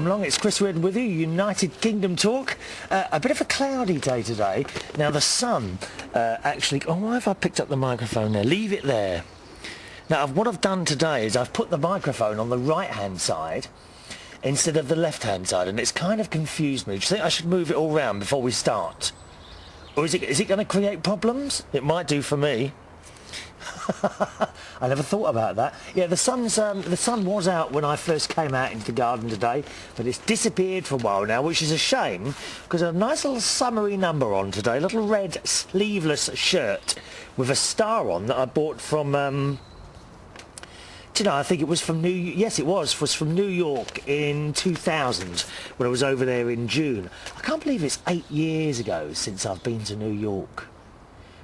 welcome along. It's Chris Reardon with you, United Kingdom Talk. A bit of a cloudy day today. Now the sun actually... Oh, why have I picked up the microphone there? Leave it there. Now what I've done today is I've put the microphone on the right-hand side instead of the left-hand side, and it's kind of confused me. Do you think I should move it all round before we start? Or is it going to create problems? It might do for me. I never thought about that. Yeah, the sun was out when I first came out into the garden today, but it's disappeared for a while now, which is a shame, because a nice little summery number on today, a little red sleeveless shirt with a star on that I bought from, do you know, I think it was from was from New York in 2000, when I was over there in June. I can't believe it's 8 years ago since I've been to New York.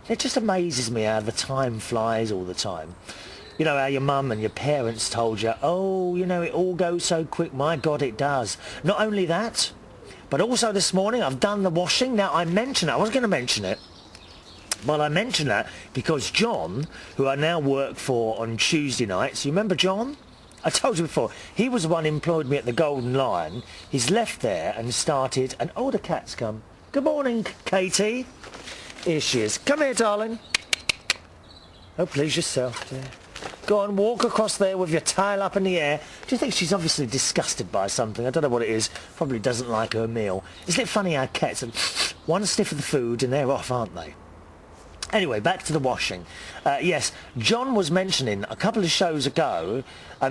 It just amazes me how the time flies all the time. You know, how your mum and your parents told you, oh, you know, it all goes so quick. My God, it does. Not only that, but also this morning I've done the washing. Now, I was going to mention it, but I mentioned that because John, who I now work for on Tuesday nights, you remember John? I told you before, he was the one who employed me at the Golden Lion. He's left there and started, and oh, the cat's come. Good morning, Katie. Here she is. Come here, darling. Oh, please yourself. Yeah. Go on, walk across there with your tail up in the air. Do you think she's obviously disgusted by something? I don't know what it is. Probably doesn't like her meal. Isn't it funny how cats are one sniff of the food and they're off, aren't they? Anyway, back to the washing. Yes, John was mentioning a couple of shows ago,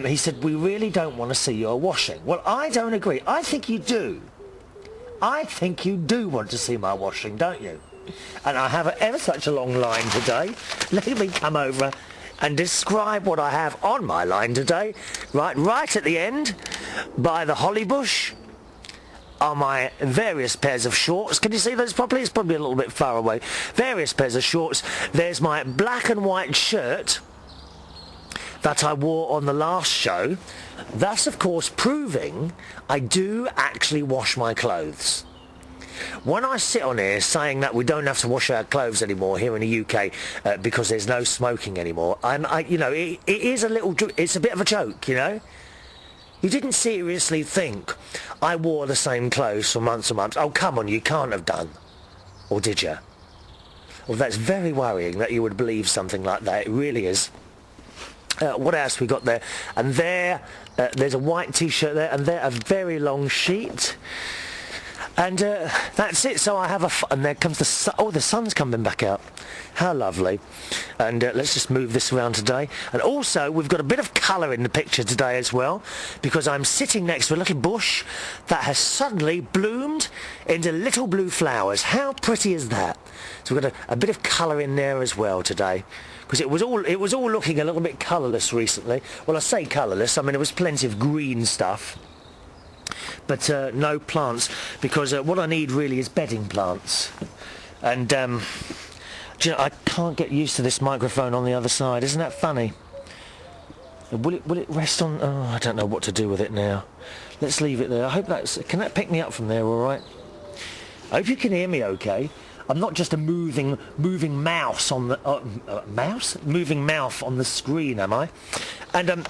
he said, we really don't want to see your washing. Well, I don't agree. I think you do. I think you do want to see my washing, don't you? And I have ever such a long line today. Let me come over and describe what I have on my line today. Right at the end, by the holly bush, are my various pairs of shorts. Can you see those properly? It's probably a little bit far away. Various pairs of shorts. There's my black and white shirt that I wore on the last show. Thus, of course, proving I do actually wash my clothes. When I sit on here saying that we don't have to wash our clothes anymore here in the UK because there's no smoking anymore, you know, it's a bit of a joke, you know. You didn't seriously think I wore the same clothes for months and months. Oh, come on, you can't have done. Or did you? Well, that's very worrying that you would believe something like that. It really is. What else we got there? And there's a white T-shirt there, and there a very long sheet. And that's it. So I have and there comes the sun. Oh, the sun's coming back out. How lovely. And let's just move this around today. And also, we've got a bit of colour in the picture today as well, because I'm sitting next to a little bush that has suddenly bloomed into little blue flowers. How pretty is that? So we've got a bit of colour in there as well today, because it was all looking a little bit colourless recently. Well, I say colourless. I mean, there was plenty of green stuff, but no plants, because what I need really is bedding plants. And do you know, I can't get used to this microphone on the other side. Isn't that funny? Will it rest on... Oh, I don't know what to do with it now. Let's leave it there. I hope can that pick me up from there all right? I hope you can hear me okay. I'm not just a moving mouse on the... moving mouth on the screen, am I? And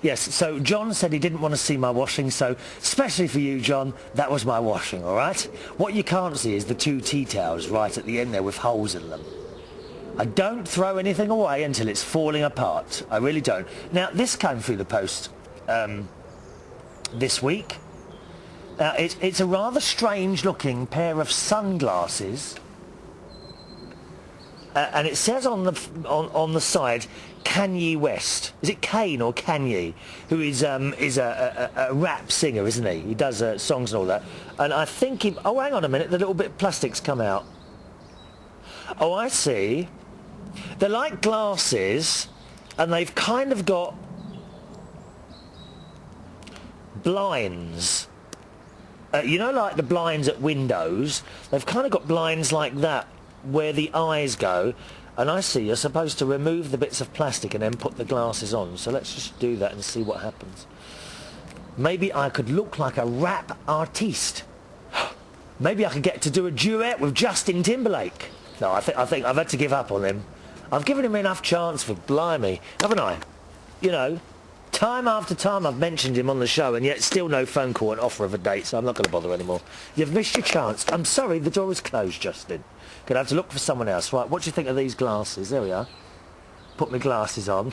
yes, so John said he didn't want to see my washing, so especially for you, John, that was my washing, all right? What you can't see is the two tea towels right at the end there with holes in them. I don't throw anything away until it's falling apart. I really don't. Now, this came through the post this week. It's a rather strange-looking pair of sunglasses, and it says on the side, Kanye West. Is it Kane or Kanye? Who is a rap singer, isn't he? He does songs and all that. And I think he... Oh, hang on a minute. The little bit of plastic's come out. Oh, I see. They're like glasses, and they've kind of got blinds. You know, like the blinds at windows? They've kind of got blinds like that, where the eyes go. And I see you're supposed to remove the bits of plastic and then put the glasses on. So let's just do that and see what happens. Maybe I could look like a rap artiste. Maybe I could get to do a duet with Justin Timberlake. No, I think I've had to give up on him. I've given him enough chance for blimey, haven't I? You know, Time after time I've mentioned him on the show, and yet still no phone call and offer of a date, so I'm not going to bother anymore. You've missed your chance. I'm sorry, the door is closed, Justin. Going to have to look for someone else. Right, what do you think of these glasses? There we are. Put my glasses on.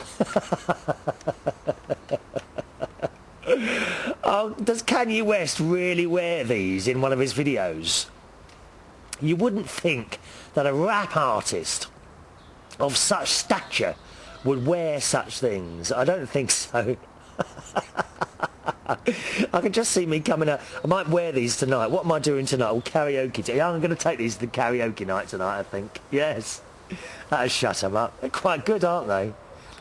Oh, does Kanye West really wear these in one of his videos? You wouldn't think that a rap artist of such stature would wear such things. I don't think so. I can just see me coming out. I might wear these tonight. What am I doing tonight? Oh, karaoke. Yeah, I'm going to take these to the karaoke night tonight, I think. Yes. That'll shut them up. They're quite good, aren't they?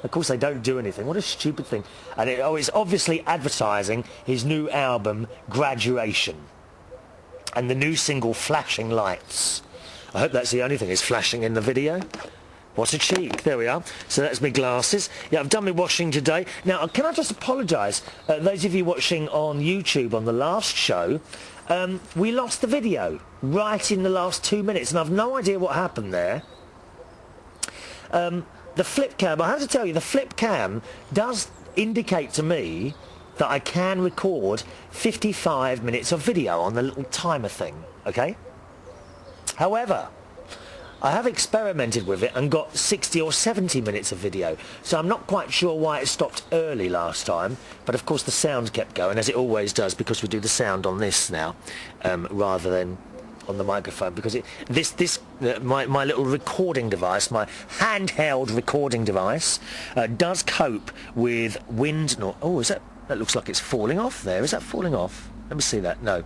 Of course, they don't do anything. What a stupid thing. And it's obviously advertising his new album, Graduation. And the new single, Flashing Lights. I hope that's the only thing that's flashing in the video. What a cheek. There we are. So that's my glasses. Yeah, I've done my washing today. Now, can I just apologise? Those of you watching on YouTube on the last show, we lost the video right in the last 2 minutes, and I've no idea what happened there. The flip cam, I have to tell you, the flip cam does indicate to me that I can record 55 minutes of video on the little timer thing, okay? However, I have experimented with it and got 60 or 70 minutes of video, so I'm not quite sure why it stopped early last time, but of course the sound kept going, as it always does, because we do the sound on this now, rather than on the microphone, because my little recording device, my handheld recording device, does cope with wind noise. Oh, that looks like it's falling off there. Is that falling off? Let me see that. No.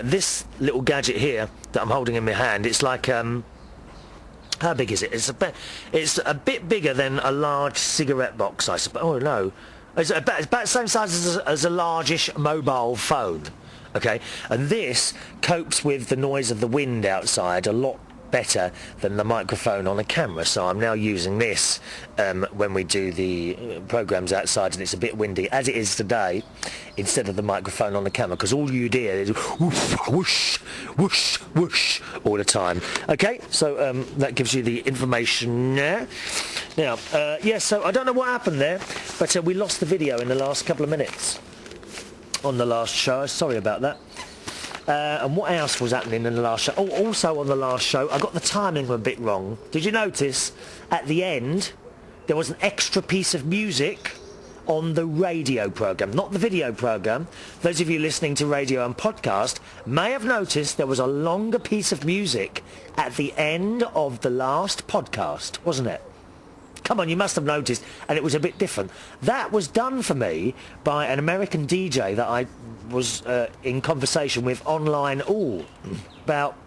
This little gadget here that I'm holding in my hand, it's like, how big is it? It's a bit bigger than a large cigarette box, I suppose. Oh, no. It's about the same size as a largish mobile phone. Okay, and this copes with the noise of the wind outside a lot better than the microphone on a camera, so I'm now using this when we do the programs outside and it's a bit windy, as it is today, instead of the microphone on the camera, because all you'd hear is whoosh, whoosh, whoosh, whoosh all the time. Okay, so that gives you the information there. Now, yeah, so I don't know what happened there, but we lost the video in the last couple of minutes on the last show. Sorry about that. And what else was happening in the last show? Oh, also on the last show, I got the timing a bit wrong. Did you notice at the end there was an extra piece of music on the radio programme, not the video programme? Those of you listening to radio and podcast may have noticed there was a longer piece of music at the end of the last podcast, wasn't it? Come on, you must have noticed, and it was a bit different. That was done for me by an American DJ that I was in conversation with online about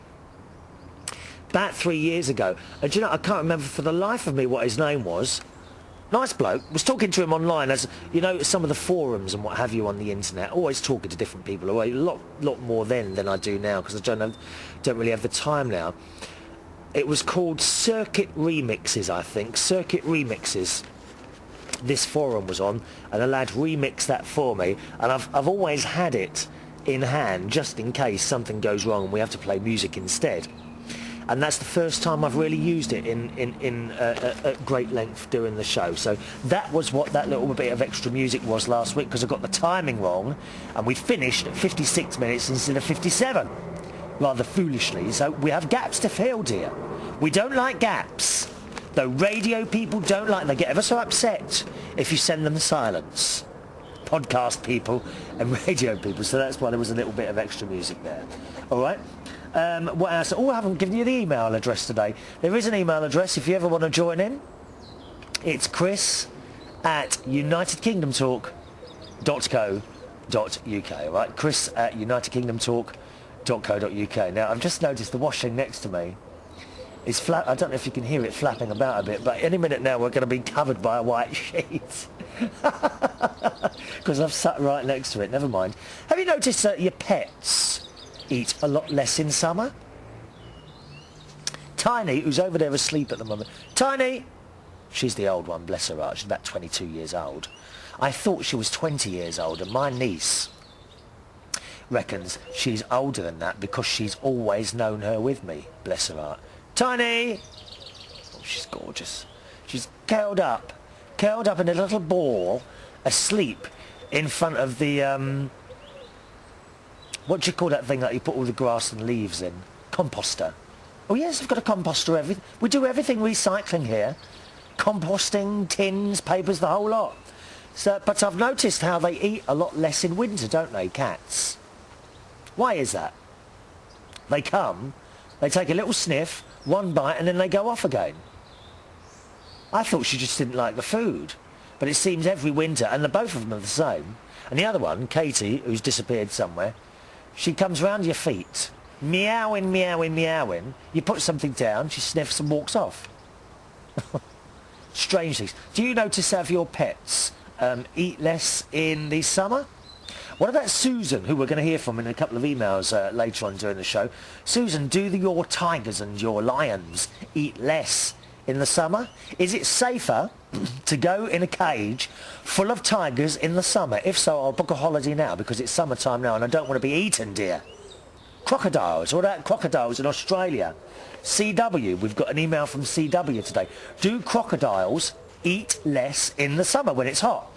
3 years ago. And do you know, I can't remember for the life of me what his name was. Nice bloke. Was talking to him online, as you know, some of the forums and what have you on the internet. Always talking to different people. A lot more then than I do now, because I don't really have the time now. It was called Circuit Remixes, I think. Circuit Remixes. This forum was on, and a lad remixed that for me, and I've always had it in hand just in case something goes wrong and we have to play music instead. And that's the first time I've really used it at great length during the show. So that was what that little bit of extra music was last week, because I got the timing wrong, and we finished at 56 minutes instead of 57. Rather foolishly, so we have gaps to fill, dear. We don't like gaps. Though radio people don't like, they get ever so upset if you send them silence. Podcast people and radio people, so that's why there was a little bit of extra music there. All right. What else? Oh, I haven't given you the email address today. There is an email address if you ever want to join in. It's chris@unitedkingdomtalk.co.uk. All right, chris@unitedkingdomtalk.co.uk. Now, I've just noticed the washing next to me is I don't know if you can hear it flapping about a bit, but any minute now we're going to be covered by a white sheet. Because I've sat right next to it. Never mind. Have you noticed that your pets eat a lot less in summer? Tiny, who's over there asleep at the moment. Tiny! She's the old one, bless her heart. She's about 22 years old. I thought she was 20 years old, and my niece reckons she's older than that because she's always known her with me, bless her heart. Tiny! Oh, she's gorgeous. She's curled up in a little ball, asleep in front of the, what do you call that thing that you put all the grass and leaves in? Composter. Oh yes, I've got a composter. We do everything recycling here. Composting, tins, papers, the whole lot. So, but I've noticed how they eat a lot less in winter, don't they, cats? Why is that? They come, they take a little sniff, one bite, and then they go off again. I thought she just didn't like the food. But it seems every winter, and the both of them are the same. And the other one, Katie, who's disappeared somewhere, she comes round your feet, meowing, meowing, meowing. You put something down, she sniffs and walks off. Strange things. Do you notice how your pets eat less in the summer? What about Susan, who we're going to hear from in a couple of emails later on during the show? Susan, do your tigers and your lions eat less in the summer? Is it safer to go in a cage full of tigers in the summer? If so, I'll book a holiday now because it's summertime now and I don't want to be eaten, dear. Crocodiles. What about crocodiles in Australia? CW. We've got an email from CW today. Do crocodiles eat less in the summer when it's hot?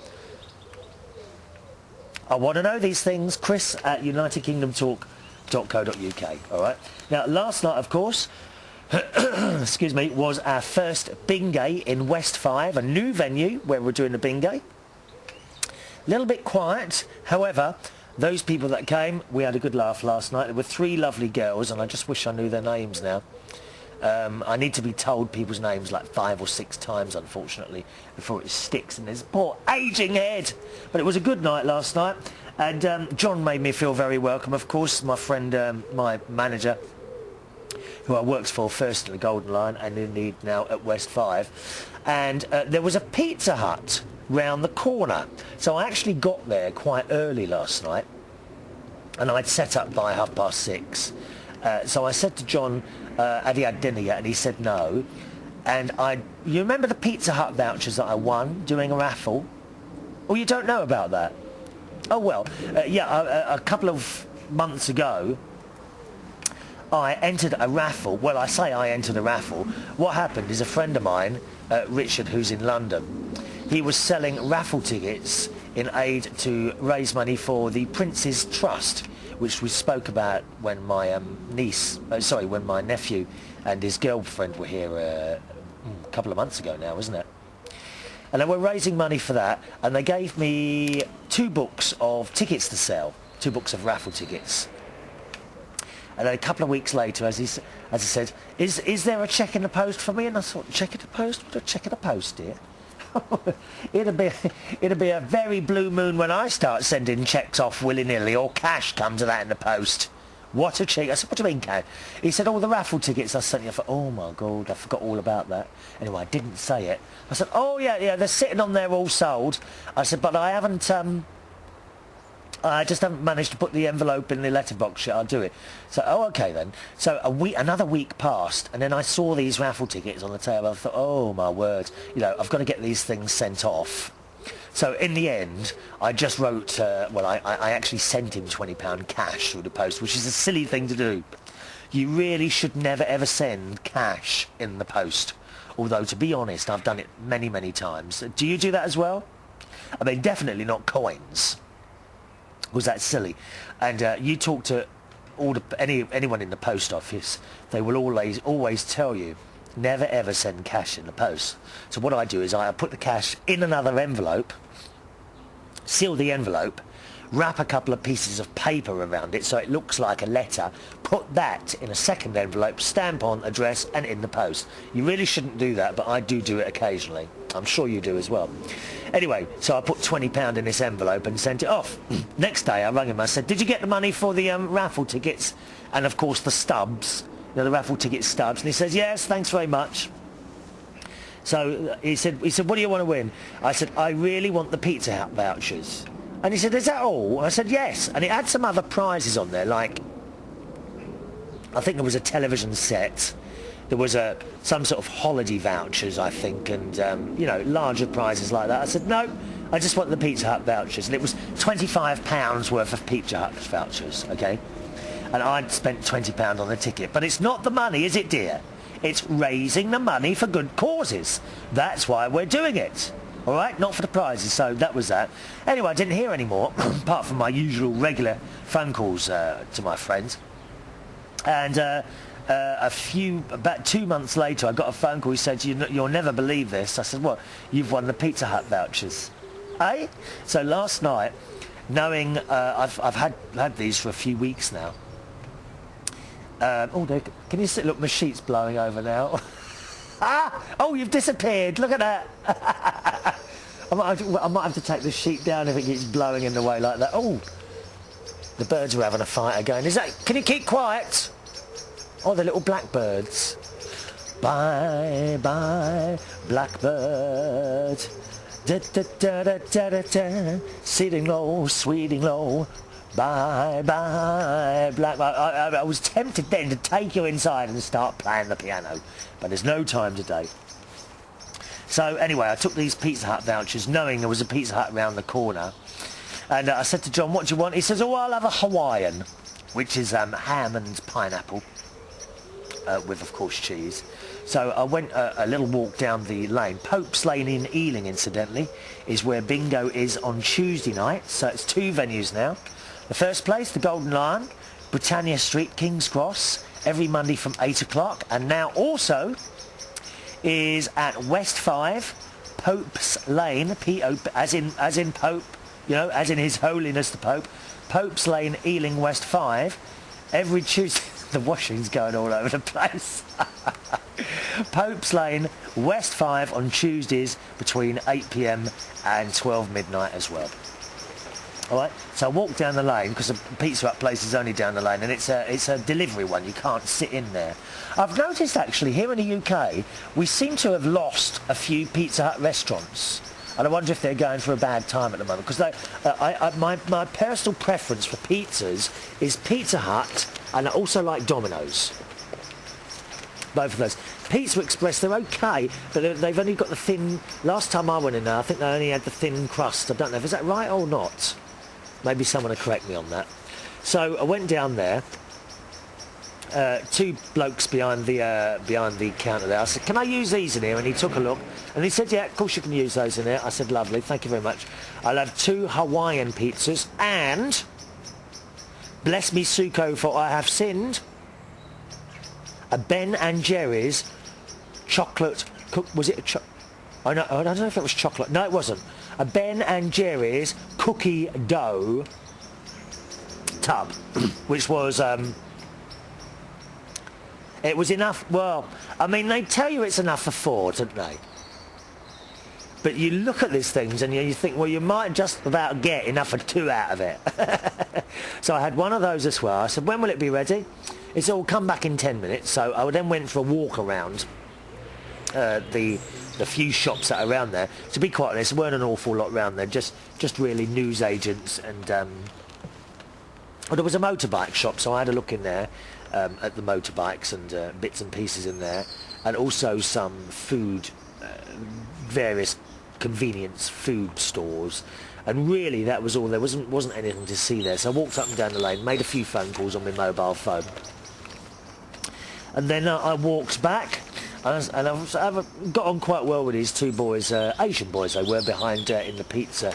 I want to know these things. Chris at unitedkingdomtalk.co.uk. All right. Now, last night, of course, excuse me, was our first Bingay in West 5, a new venue where we're doing the Bingay. A little bit quiet. However, those people that came, we had a good laugh last night. There were 3 lovely girls, and I just wish I knew their names now. I need to be told people's names like 5 or 6 times, unfortunately, before it sticks in this poor ageing head. But it was a good night last night, and John made me feel very welcome, of course, my friend, my manager, who I worked for first in the Golden Lion and indeed now at West 5. And there was a Pizza Hut round the corner. So I actually got there quite early last night, and I'd set up by 6:30. So I said to John, had he had dinner yet? And he said no. And you remember the Pizza Hut vouchers that I won doing a raffle? Oh, you don't know about that? Oh, well, yeah, a couple of months ago, I entered a raffle. Well, I say I entered a raffle. What happened is a friend of mine, Richard, who's in London, he was selling raffle tickets in aid to raise money for the Prince's Trust, which we spoke about when my when my nephew and his girlfriend were here a couple of months ago now, wasn't it? And they were raising money for that, and they gave me 2 books of tickets to sell, 2 books of raffle tickets. And then a couple of weeks later, as he said, is there a cheque in the post for me? And I thought, cheque in the post? What a cheque in the post, dear? It'll be a very blue moon when I start sending cheques off willy-nilly, or cash come to that in the post. What a cheek. I said, what do you mean, cash? He said, the raffle tickets I sent you. I thought, oh my God, I forgot all about that. Anyway, I didn't say it. I said, oh yeah, they're sitting on there all sold. I said, but I haven't, I just haven't managed to put the envelope in the letterbox yet. I'll do it. So, okay then. So another week passed, and then I saw these raffle tickets on the table. I thought, oh my word, I've got to get these things sent off. So in the end, I just wrote, I actually sent him £20 cash through the post, which is a silly thing to do. You really should never ever send cash in the post. Although, to be honest, I've done it many, many times. Do you do that as well? I mean, definitely not coins. Was that silly? And you talk to anyone in the post office, they will always tell you, never ever send cash in the post. So what I do is I put the cash in another envelope, seal the envelope, wrap a couple of pieces of paper around it so it looks like a letter, put that in a second envelope, stamp on, address, and in the post. You really shouldn't do that, but I do it occasionally. I'm sure you do as well. Anyway, so I put £20 in this envelope and sent it off. Next day I rang him. I said, did you get the money for the raffle tickets? And of course the stubs, the raffle ticket stubs. And he says, yes, thanks very much. So he said, what do you want to win? I said, I really want the Pizza Hut vouchers. And he said, is that all? I said, yes. And it had some other prizes on there, like, I think there was a television set. There was some sort of holiday vouchers, I think, and, larger prizes like that. I said, no, I just want the Pizza Hut vouchers. And it was £25 worth of Pizza Hut vouchers, okay? And I'd spent £20 on the ticket. But it's not the money, is it, dear? It's raising the money for good causes. That's why we're doing it. All right, not for the prizes, so that was that. Anyway, I didn't hear any more, apart from my usual regular phone calls to my friends. And about 2 months later, I got a phone call. He said, "You'll never believe this." I said, "What?" "You've won the Pizza Hut vouchers." Eh? So last night, knowing I've had these for a few weeks now. Can you see? Look, my sheet's blowing over now. Oh, you've disappeared. Look at that. I might have to take the sheet down if it keeps blowing in the way like that. Oh, the birds are having a fight again. Can you keep quiet? Oh, the little blackbirds. Bye, bye, blackbird. Da, da, da, da, da, da, da. Sitting low, sweeting low. Bye, bye, blackbird. I was tempted then to take you inside and start playing the piano, but there's no time today. So anyway, I took these Pizza Hut vouchers, knowing there was a Pizza Hut around the corner. And I said to John, "What do you want?" He says, "Oh, I'll have a Hawaiian," which is ham and pineapple, with, of course, cheese. So I went a little walk down the lane. Pope's Lane in Ealing, incidentally, is where Bingo is on Tuesday night. So it's 2 venues now. The first place, the Golden Lion, Britannia Street, King's Cross, every Monday from 8 o'clock. And now also is at West 5, Pope's Lane, as in Pope, you know, as in His Holiness the Pope. Pope's Lane, Ealing, West 5, every Tuesday. The washing's going all over the place. Pope's Lane, West 5 on Tuesdays between 8 p.m. and 12 midnight as well. All right, so I walked down the lane because the Pizza Hut place is only down the lane, and it's a delivery one. You can't sit in there. I've noticed actually here in the UK we seem to have lost a few Pizza Hut restaurants, and I wonder if they're going for a bad time at the moment. Because my personal preference for pizzas is Pizza Hut, and I also like Domino's. Both of those. Pizza Express, they're okay, but they've only got the thin. Last time I went in there, I think they only had the thin crust. I don't know if is that right or not. Maybe someone will correct me on that. So I went down there. 2 blokes behind the counter there. I said, "Can I use these in here?" And he took a look, and he said, "Yeah, of course you can use those in here." I said, "Lovely, thank you very much. I'll have 2 Hawaiian pizzas and, bless me Suko, for I have sinned, a Ben and Jerry's chocolate was it a I don't know if it was chocolate. No, it wasn't. A Ben and Jerry's cookie dough tub, which was it was enough. Well, I mean, they tell you it's enough for 4, don't they? But you look at these things and you think, well, you might just about get enough for 2 out of it. So I had one of those as well. I said, "When will it be ready?" He said, "We'll come back in 10 minutes. So I then went for a walk around the few shops that are around there. To be quite honest, there weren't an awful lot around there. Just really newsagents and well, there was a motorbike shop, so I had a look in there at the motorbikes and bits and pieces in there, and also some food, various convenience food stores. And really, that was all. There wasn't anything to see there. So I walked up and down the lane, made a few phone calls on my mobile phone, and then I walked back. And I've got on quite well with these 2 boys, Asian boys they were, behind in the Pizza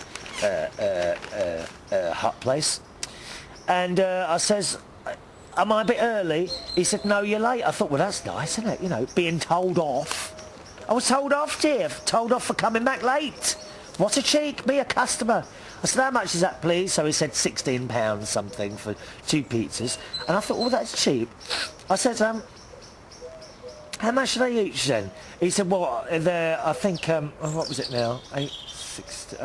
Hut place. And I says, "Am I a bit early?" He said, "No, you're late." I thought, well, that's nice, isn't it? You know, being told off. I was told off, dear. Told off for coming back late. What a cheek, me a customer. I said, "How much is that, please?" So he said £16 something for 2 pizzas. And I thought, well, that's cheap. I said, "How much are they each then?" He said, "Well, they're, I think, what was it now? 8, 6,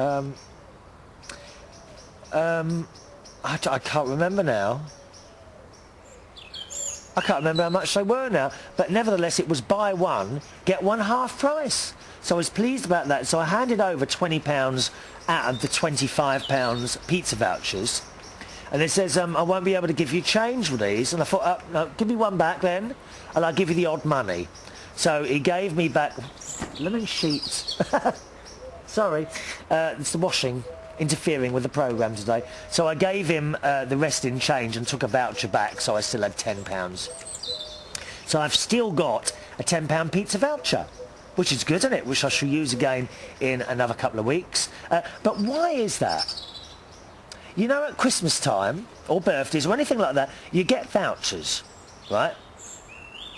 I can't remember now. I can't remember how much they were now. But nevertheless, it was buy one, get one half price. So I was pleased about that. So I handed over £20 out of the £25 pizza vouchers. And it says, "I won't be able to give you change with these." And I thought, "No, give me one back then, and I'll give you the odd money." So he gave me back lemon sheets. Sorry, it's the washing interfering with the programme today. So I gave him the rest in change and took a voucher back, so I still had £10. So I've still got a £10 pizza voucher, which is good, isn't it? Which I shall use again in another couple of weeks. But why is that? You know, at Christmas time, or birthdays, or anything like that, you get vouchers, right?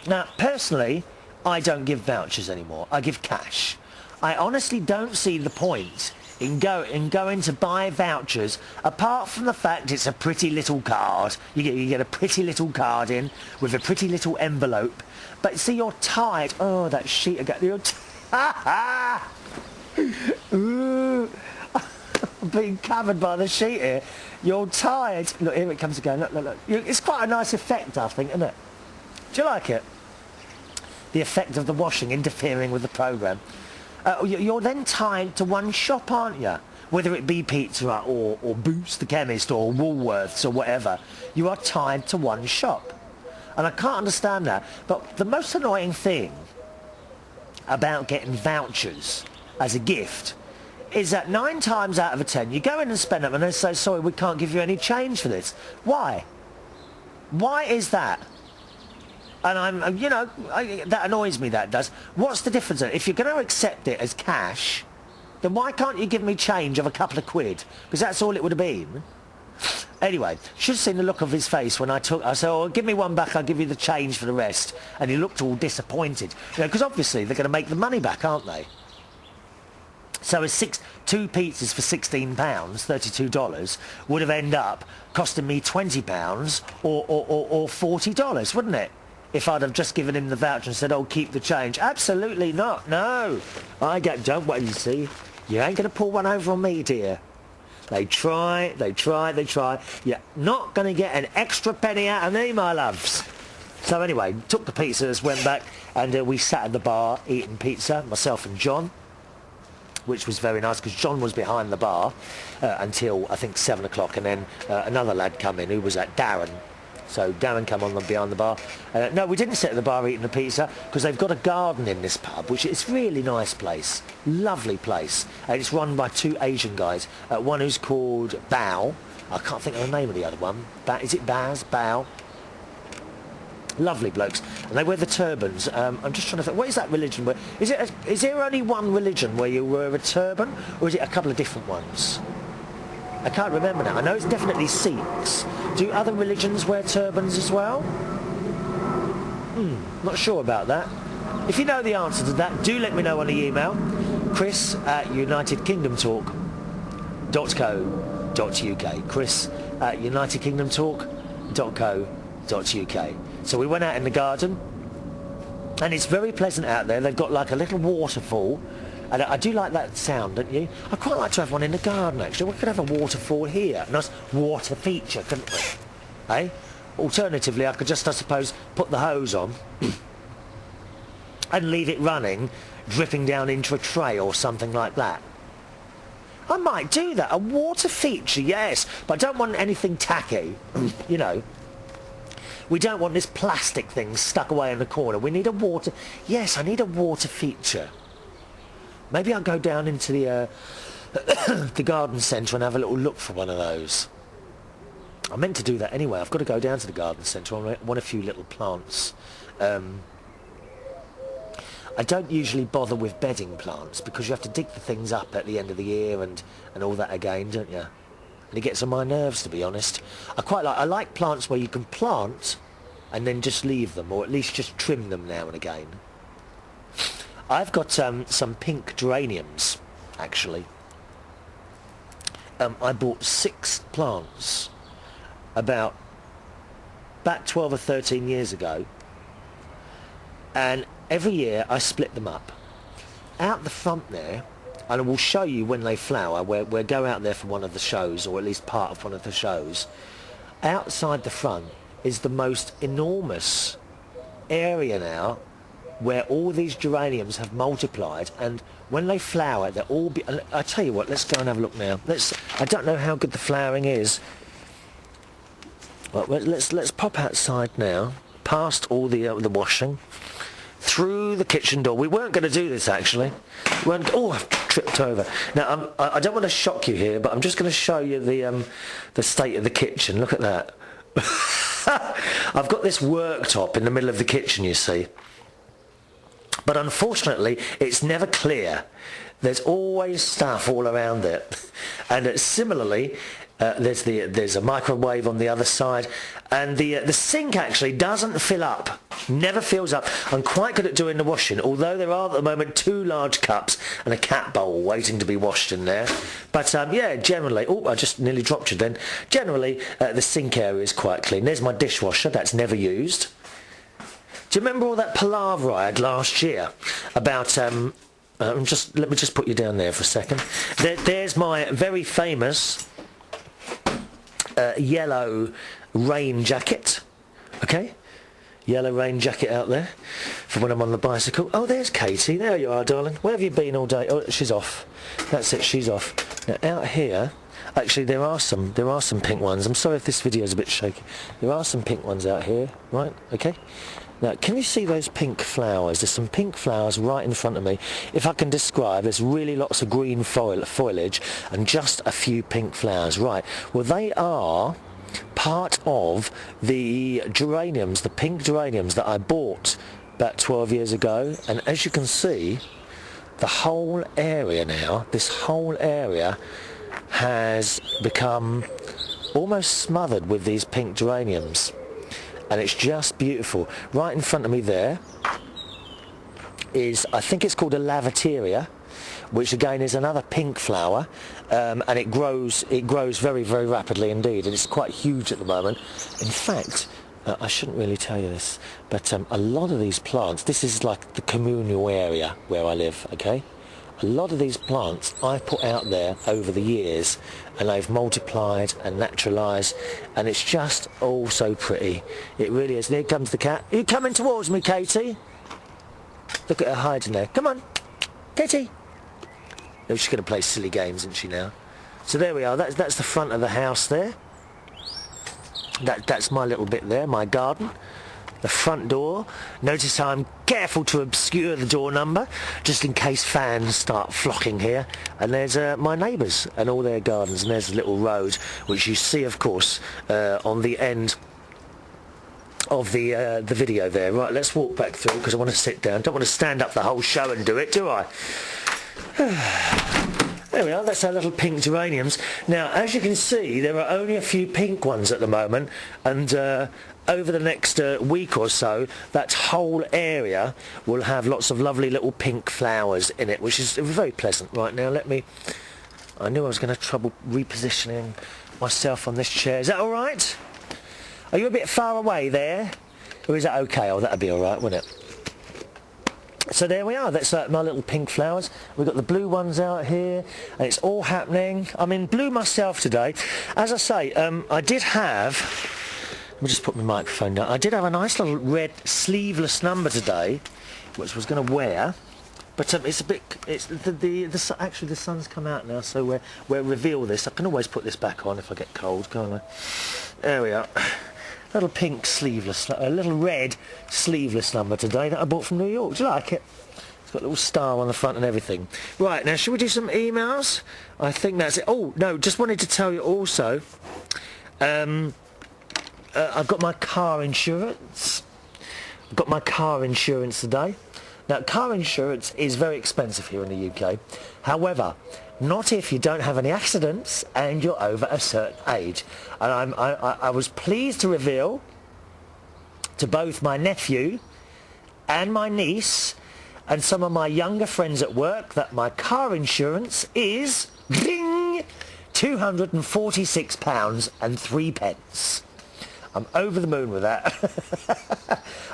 Now, personally, I don't give vouchers anymore. I give cash. I honestly don't see the point in going to buy vouchers, apart from the fact it's a pretty little card. You get a pretty little card in with a pretty little envelope. But see, you're tired. Oh, that sheet again. You're Ooh. I'm being covered by the sheet here. You're tired. Look, here it comes again. Look, look, look. It's quite a nice effect, I think, isn't it? Do you like it? The effect of the washing interfering with the programme. You're then tied to one shop, aren't you? Whether it be Pizza Hut or Boots the Chemist or Woolworths or whatever, you are tied to one shop. And I can't understand that. But the most annoying thing about getting vouchers as a gift is that 9 times out of 10, you go in and spend them and they say, sorry, we can't give you any change for this. Why? Why is that? And that annoys me, that does. What's the difference? If you're going to accept it as cash, then why can't you give me change of a couple of quid? Because that's all it would have been. Anyway, should have seen the look of his face when I said, oh, give me one back, I'll give you the change for the rest. And he looked all disappointed. Because obviously they're going to make the money back, aren't they? So 2 pizzas for £16, $32, would have ended up costing me £20 or $40, wouldn't it? If I'd have just given him the voucher and said, oh, keep the change. Absolutely not, no. Don't wait, you see. You ain't going to pull one over on me, dear. They try. You're not going to get an extra penny out of me, my loves. So anyway, took the pizzas, went back, and we sat at the bar eating pizza, myself and John, which was very nice because John was behind the bar until, I think, 7 o'clock, and then another lad come in who was at Darren. So Darren come on behind the bar. No, we didn't sit at the bar eating the pizza because they've got a garden in this pub, which is a really nice place. Lovely place. It's run by 2 Asian guys. One who's called Bao. I can't think of the name of the other one. Is it Baz? Bao? Lovely blokes. And they wear the turbans. I'm just trying to think, what is that religion? Is there only one religion where you wear a turban? Or is it a couple of different ones? I can't remember now. I know it's definitely Sikhs. Do other religions wear turbans as well? Not sure about that. If you know the answer to that, do let me know on the email. chris@unitedkingdomtalk.co.uk. chris@unitedkingdomtalk.co.uk. So we went out in the garden, and it's very pleasant out there. They've got like a little waterfall. And I do like that sound, don't you? I'd quite like to have one in the garden, actually. We could have a waterfall here. A nice water feature, couldn't we? Eh? Alternatively, I could just, I suppose, put the hose on and leave it running, dripping down into a tray or something like that. I might do that. A water feature, yes. But I don't want anything tacky, you know. We don't want this plastic thing stuck away in the corner. We need a water... Yes, I need a water feature. Maybe I'll go down into the the garden centre and have a little look for one of those. I meant to do that anyway. I've got to go down to the garden centre. I want a few little plants. I don't usually bother with bedding plants because you have to dig the things up at the end of the year and all that again, don't you? And it gets on my nerves, to be honest. I like plants where you can plant and then just leave them, or at least just trim them now and again. I've got some pink geraniums, actually. I bought 6 plants about 12 or 13 years ago, and every year I split them up. Out the front there, and I will show you when they flower, we'll go out there for one of the shows, or at least part of one of the shows. Outside the front is the most enormous area now, where all these geraniums have multiplied, and when they flower, they'll all be... I tell you what, let's go and have a look now. I don't know how good the flowering is. Well, let's pop outside now, past all the washing, through the kitchen door. We weren't going to do this, actually. Oh, I've tripped over. Now, I don't want to shock you here, but I'm just going to show you the state of the kitchen. Look at that. I've got this worktop in the middle of the kitchen, you see. but unfortunately it's never clear. There's always stuff all around it. And similarly, there's a microwave on the other side, and the sink actually doesn't fill up, never fills up. I'm quite good at doing the washing, although there are at the moment 2 large cups and a cat bowl waiting to be washed in there. But yeah, generally, oh, I just nearly dropped you then. Generally, the sink area is quite clean. There's my dishwasher, that's never used. Do you remember all that palaver I had last year about let me just put you down there for a second. There's my very famous yellow rain jacket. Okay, yellow rain jacket out there for when I'm on the bicycle. Oh, there's Katie. There you are, darling. Where have you been all day? Oh, she's off. That's it. She's off. Now out here, actually, there are some pink ones. I'm sorry if this video is a bit shaky. There are some pink ones out here. Right. Okay. Now, can you see those pink flowers? There's some pink flowers right in front of me. If I can describe, there's really lots of green foliage and just a few pink flowers. Right, well, they are part of the geraniums, the pink geraniums that I bought about 12 years ago. And as you can see, the whole area now, this whole area has become almost smothered with these pink geraniums. And it's just beautiful. Right in front of me there is, I think it's called a lavateria, which again is another pink flower, and it grows very, very rapidly indeed, and it's quite huge at the moment. In fact, I shouldn't really tell you this, but a lot of these plants, this is like the communal area where I live, okay? A lot of these plants I've put out there over the years, and they've multiplied and naturalised, and it's just all so pretty. It really is. And here comes the cat. Are you coming towards me, Katie? Look at her hiding there. Come on, Katie. No, she's going to play silly games, isn't she now? So there we are. That's the front of the house there. That's my little bit there, my garden. The front door. Notice how I'm careful to obscure the door number, just in case fans start flocking here. And there's my neighbours and all their gardens, and there's a little road, which you see, of course, on the end of the video there. Right, let's walk back through, because I want to sit down. Don't want to stand up the whole show and do it, do I? There we are, that's our little pink geraniums. Now, as you can see, there are only a few pink ones at the moment, and over the next week or so, that whole area will have lots of lovely little pink flowers in it, which is very pleasant. Right, now I knew I was going to have trouble repositioning myself on this chair. Is that all right? Are you a bit far away there? Or is that okay? Oh, that'd be all right, wouldn't it? So there we are, that's my little pink flowers. We've got the blue ones out here, and it's all happening. I'm in blue myself today. As I say, I did have, let me just put my microphone down. I did have a nice little red sleeveless number today, which I was going to wear. But it's a bit, actually the sun's come out now, so we'll reveal this. I can always put this back on if I get cold, can't I? There we are. Little pink sleeveless, a little red sleeveless number today that I bought from New York. Do you like it? It's got a little star on the front and everything. Right, now should we do some emails? I think that's it. Oh, no, just wanted to tell you also, I've got my car insurance. I've got my car insurance today. Now, car insurance is very expensive here in the UK. However, not if you don't have any accidents and you're over a certain age. And I was pleased to reveal to both my nephew and my niece and some of my younger friends at work that my car insurance is, ding, £246.03. I'm over the moon with that.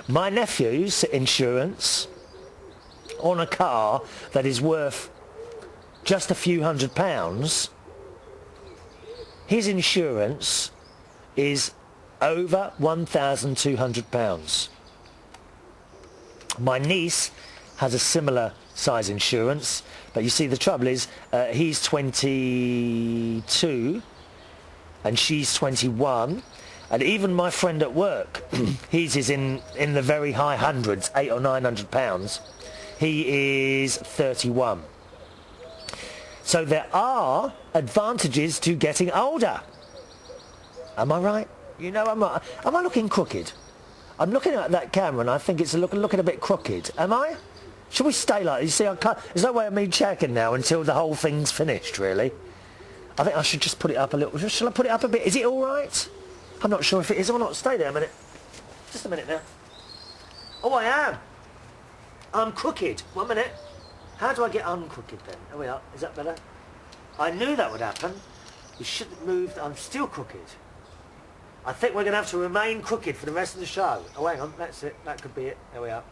My nephew's insurance on a car that is worth just a few £100s, his insurance is over £1,200. My niece has a similar size insurance, but you see the trouble is he's 22 and she's 21, and even my friend at work, his is in the very high hundreds, £800 or £900. He is 31. So there are advantages to getting older. Am I right? You know, am I looking crooked? I'm looking at that camera and I think it's looking a bit crooked. Am I? Should we stay like this? You see, I can't, there's no way of me checking now until the whole thing's finished, really. I think I should just put it up a little. Shall I put it up a bit? Is it all right? I'm not sure if it is or not. Stay there a minute. Just a minute now. Oh, I am. I'm crooked. 1 minute. How do I get uncrooked then? There we are. Is that better? I knew that would happen. You shouldn't move. I'm still crooked. I think we're going to have to remain crooked for the rest of the show. Oh, hang on. That's it. That could be it. There we are.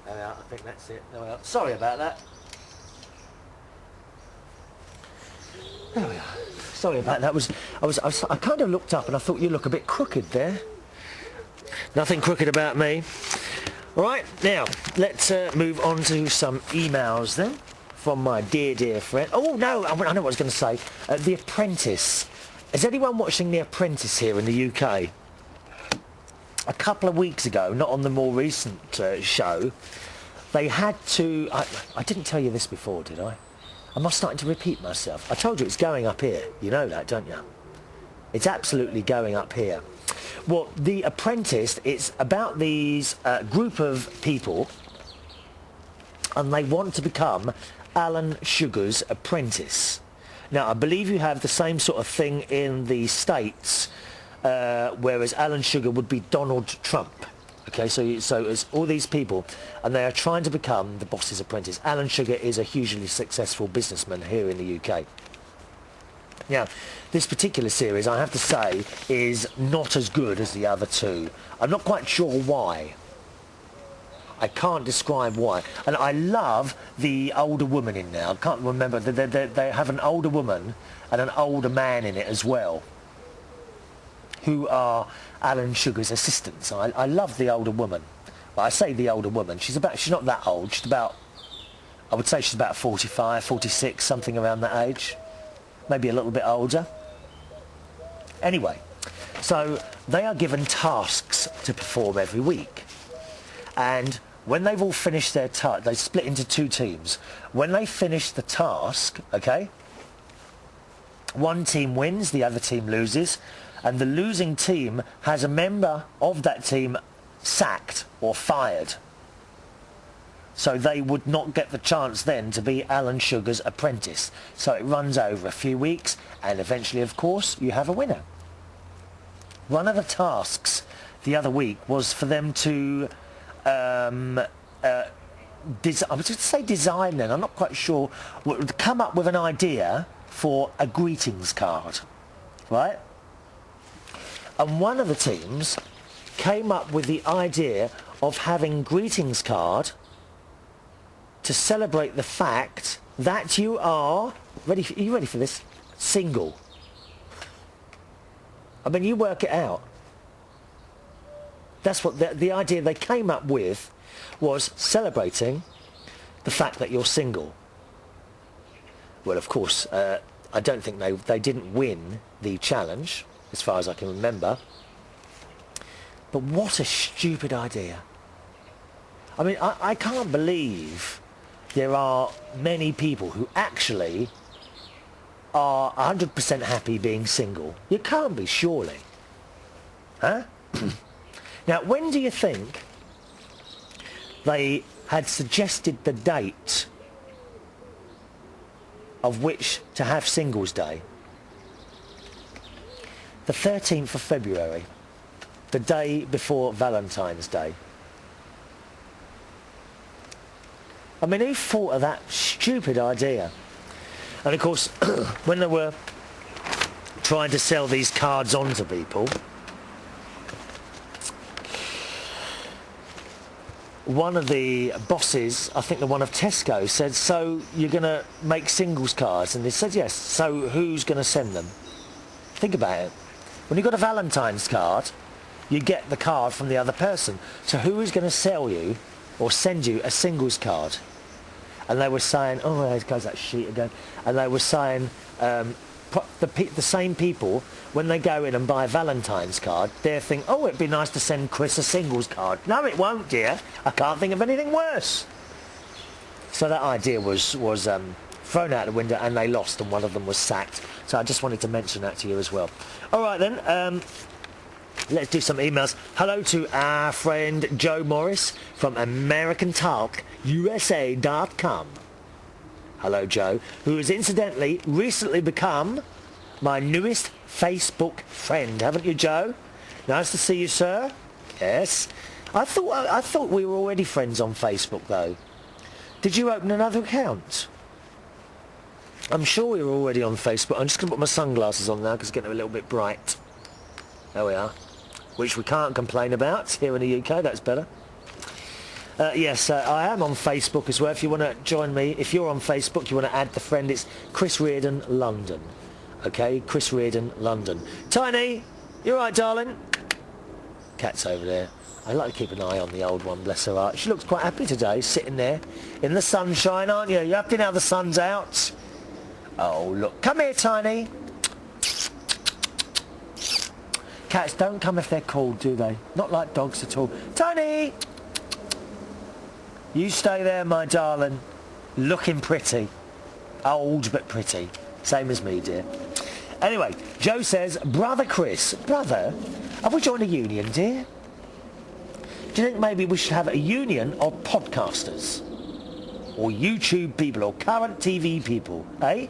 There we are. I think that's it. There we are. Sorry about that. There we are. Sorry about that. I kind of looked up and I thought you look a bit crooked there. Nothing crooked about me. All right, now let's move on to some emails then from my dear friend. Oh no, I know what I was going to say. The Apprentice. Is anyone watching The Apprentice here in the UK? A couple of weeks ago, not on the more recent show, they had to. I didn't tell you this before, did I? Am I starting to repeat myself? I told you it's going up here. You know that, don't you? It's absolutely going up here. Well, The Apprentice, it's about these group of people, and they want to become Alan Sugar's apprentice. Now, I believe you have the same sort of thing in the States, whereas Alan Sugar would be Donald Trump. Okay, so it's all these people, and they are trying to become the boss's apprentice. Alan Sugar is a hugely successful businessman here in the UK. Now, this particular series, I have to say, is not as good as the other two. I'm not quite sure why. I can't describe why. And I love the older woman in there. I can't remember. They have an older woman and an older man in it as well, who are Alan Sugar's assistants. I love the older woman. Well, I say the older woman. She's not that old. She's about, I would say she's about 45, 46, something around that age. Maybe a little bit older. Anyway, so they are given tasks to perform every week. And when they've all finished their task, they split into two teams. When they finish the task, okay, one team wins, the other team loses, and the losing team has a member of that team sacked or fired. So they would not get the chance then to be Alan Sugar's apprentice. So it runs over a few weeks, and eventually, of course, you have a winner. One of the tasks the other week was for them to, I was going to say design then, I'm not quite sure, come up with an idea for a greetings card, right? And one of the teams came up with the idea of having greetings card to celebrate the fact that you are ready. Are you ready for this? Single. I mean, you work it out. That's what the idea they came up with, was celebrating the fact that you're single. Well, of course, I don't think they didn't win the challenge, as far as I can remember. But what a stupid idea. I mean, I can't believe there are many people who actually are 100% happy being single. You can't be, surely. Huh? Now, when do you think they had suggested the date of which to have Singles Day? The 13th of February, the day before Valentine's Day. I mean, who thought of that stupid idea? And of course, when they were trying to sell these cards on to people, one of the bosses, I think the one of Tesco, said, so you're going to make singles cards? And they said yes. So who's going to send them? Think about it. When you've got a Valentine's card, you get the card from the other person. So who is going to sell you or send you a singles card? And they were saying, oh, there goes that sheet again. And they were saying, the same people, when they go in and buy a Valentine's card, they're thinking, oh, it'd be nice to send Chris a singles card. No, it won't, dear. I can't think of anything worse. So that idea was thrown out the window, and they lost, and one of them was sacked. So I just wanted to mention that to you as well. All right, then. let's do some emails. Hello to our friend Joe Morris from AmericanTalkUSA.com. Hello, Joe, who has incidentally recently become my newest Facebook friend. Haven't you, Joe? Nice to see you, sir. Yes. I thought we were already friends on Facebook, though. Did you open another account? I'm sure we were already on Facebook. I'm just going to put my sunglasses on now because it's getting a little bit bright. There we are. Which we can't complain about here in the UK. That's better. Yes, I am on Facebook as well. If you want to join me, if you're on Facebook, you want to add the friend, it's Chris Reardon, London. Okay, Chris Reardon, London. Tiny, you all right, darling? Cat's over there. I like to keep an eye on the old one, bless her heart. She looks quite happy today, sitting there in the sunshine, aren't you? You have to know the sun's out. Oh, look. Come here, Tiny. Cats don't come if they're called, do they? Not like dogs at all. Tiny! You stay there, my darling. Looking pretty. Old, but pretty. Same as me, dear. Anyway, Joe says, Brother Chris. Brother? Have we joined a union, dear? Do you think maybe we should have a union of podcasters? Or YouTube people, or current TV people, eh?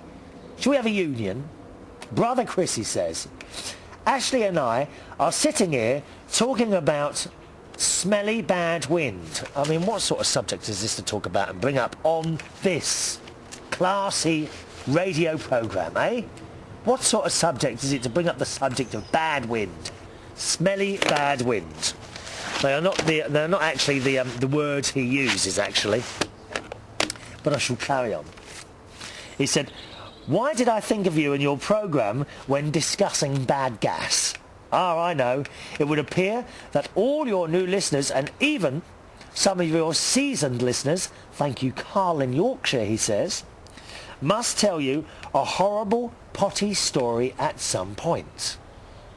Should we have a union? Brother Chris, he says. Ashley and I are sitting here talking about smelly bad wind. I mean, what sort of subject is this to talk about and bring up on this classy radio programme, eh? What sort of subject is it to bring up the subject of bad wind? Smelly bad wind. They're not actually the words he uses, actually. But I shall carry on. He said, why did I think of you in your programme when discussing bad gas? Ah, I know. It would appear that all your new listeners and even some of your seasoned listeners, thank you, Carl in Yorkshire, he says, must tell you a horrible potty story at some point.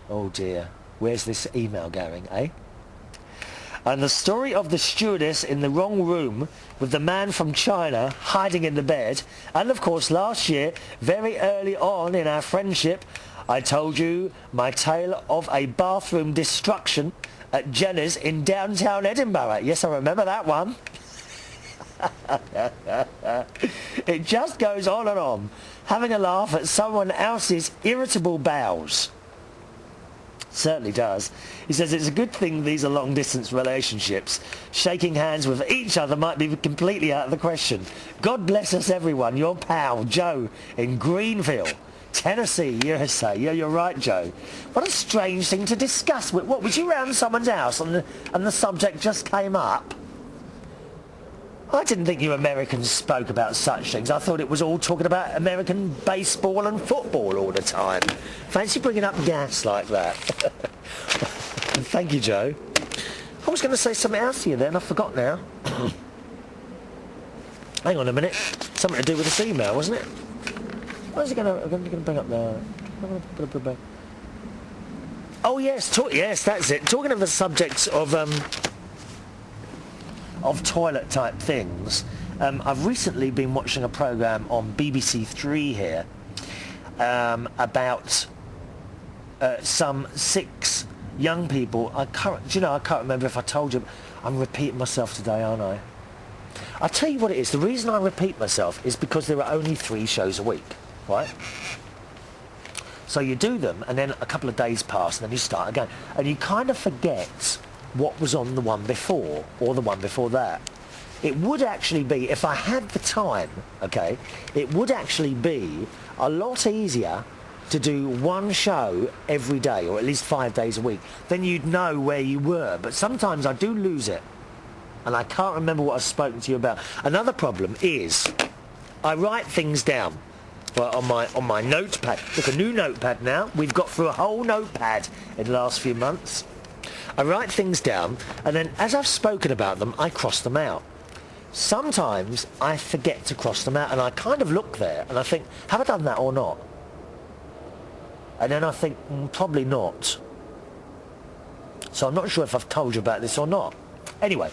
Oh dear, where's this email going, eh? And the story of the stewardess in the wrong room with the man from China hiding in the bed. And of course last year, very early on in our friendship, I told you my tale of a bathroom destruction at Jenner's in downtown Edinburgh. Yes, I remember that one. It just goes on and on, having a laugh at someone else's irritable bowels. Certainly does. He says it's a good thing these are long-distance relationships. Shaking hands with each other might be completely out of the question. God bless us, everyone. Your pal, Joe, in Greenville, Tennessee, USA. Yeah, you're right, Joe. What a strange thing to discuss. What, was you round someone's house and the subject just came up? I didn't think you Americans spoke about such things. I thought it was all talking about American baseball and football all the time. Fancy bringing up gas like that. Thank you, Joe. I was going to say something else to you then. I forgot now. Hang on a minute. Something to do with this email, wasn't it? What is it going to bring up there? Oh, yes. Yes, that's it. Talking of the subjects of toilet type things, I've recently been watching a programme on BBC Three here about some 6 young people. I can't remember if I told you. I'm repeating myself today, aren't I? I'll tell you what it is. The reason I repeat myself is because there are only 3 shows a week, right? So you do them, and then a couple of days pass, and then you start again, and you kind of forget what was on the one before, or the one before that. It would actually be, if I had the time, okay, it would actually be a lot easier to do one show every day, or at least 5 days a week. Then you'd know where you were. But sometimes I do lose it, and I can't remember what I've spoken to you about. Another problem is I write things down on my notepad. Look, a new notepad now. We've got through a whole notepad in the last few months. I write things down, and then as I've spoken about them, I cross them out. Sometimes I forget to cross them out, and I kind of look there, and I think, have I done that or not? And then I think, probably not. So I'm not sure if I've told you about this or not. Anyway,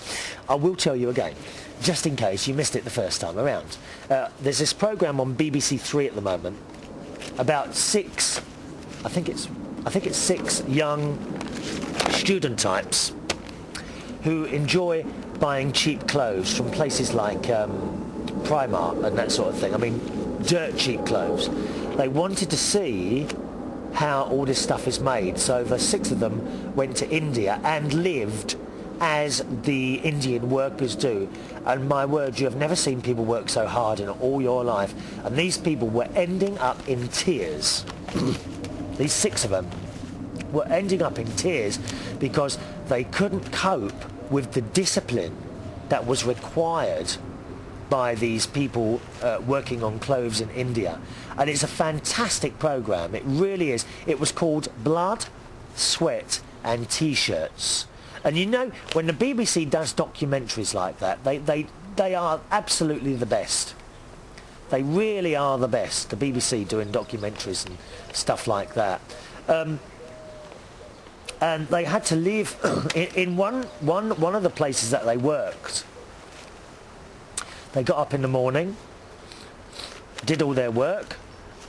I will tell you again, just in case you missed it the first time around. There's this programme on BBC Three at the moment about 6, I think it's 6 young student types who enjoy buying cheap clothes from places like Primark and that sort of thing. I mean, dirt cheap clothes. They wanted to see how all this stuff is made, so the 6 of them went to India and lived as the Indian workers do. And my word, you have never seen people work so hard in all your life. And these people were ending up in tears. These 6 of them were ending up in tears because they couldn't cope with the discipline that was required by these people working on clothes in India. And it's a fantastic program. It really is. It was called Blood, Sweat and T-Shirts. And you know, when the BBC does documentaries like that, they are absolutely the best. They really are the best, the BBC doing documentaries and stuff like that. And they had to live in one of the places that they worked. They got up in the morning, did all their work,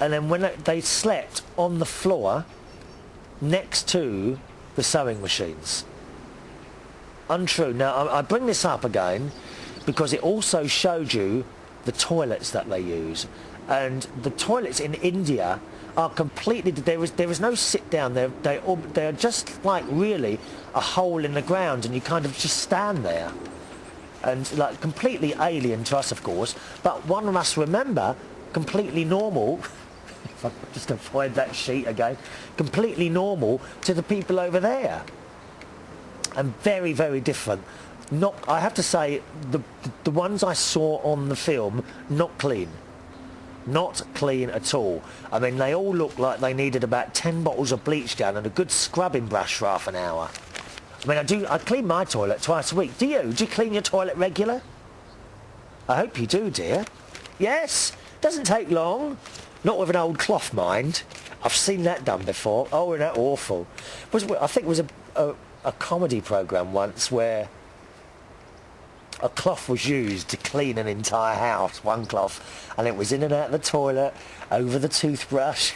and then when they slept on the floor next to the sewing machines. Untrue. Now, I bring this up again because it also showed you the toilets that they use. And the toilets in India are completely... There is no sit down. They're just like really a hole in the ground, and you kind of just stand there. And like completely alien to us, of course, but one must remember, completely normal, if I just avoid that sheet again, completely normal to the people over there. And very, very different. Not, I have to say, the ones I saw on the film, not clean. Not clean at all. I mean, they all look like they needed about 10 bottles of bleach down and a good scrubbing brush for half an hour. I mean, I clean my toilet twice a week. Do you? Do you clean your toilet regular? I hope you do, dear. Yes, doesn't take long. Not with an old cloth, mind. I've seen that done before. Oh, isn't that awful? I think it was a comedy programme once where a cloth was used to clean an entire house, one cloth, and it was in and out of the toilet, over the toothbrush.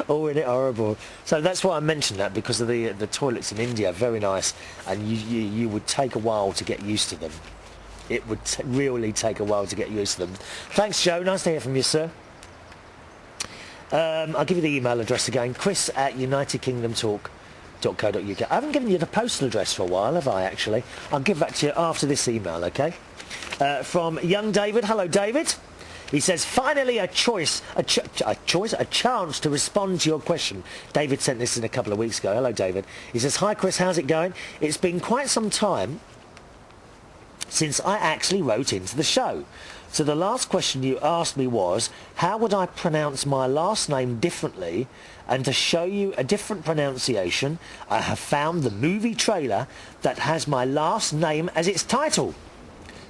Oh, isn't it horrible? So that's why I mentioned that, because of the toilets in India are very nice, and you would take a while to get used to them. It would really take a while to get used to them. Thanks, Joe. Nice to hear from you, sir. I'll give you the email address again, chris@unitedkingdomtalk.co.uk. I haven't given you the postal address for a while, have I, actually? I'll give that to you after this email, okay? From young David. Hello, David. He says, finally a chance to respond to your question. David sent this in a couple of weeks ago. Hello, David. He says, hi, Chris, how's it going? It's been quite some time since I actually wrote into the show. So the last question you asked me was, how would I pronounce my last name differently? And to show you a different pronunciation, I have found the movie trailer that has my last name as its title.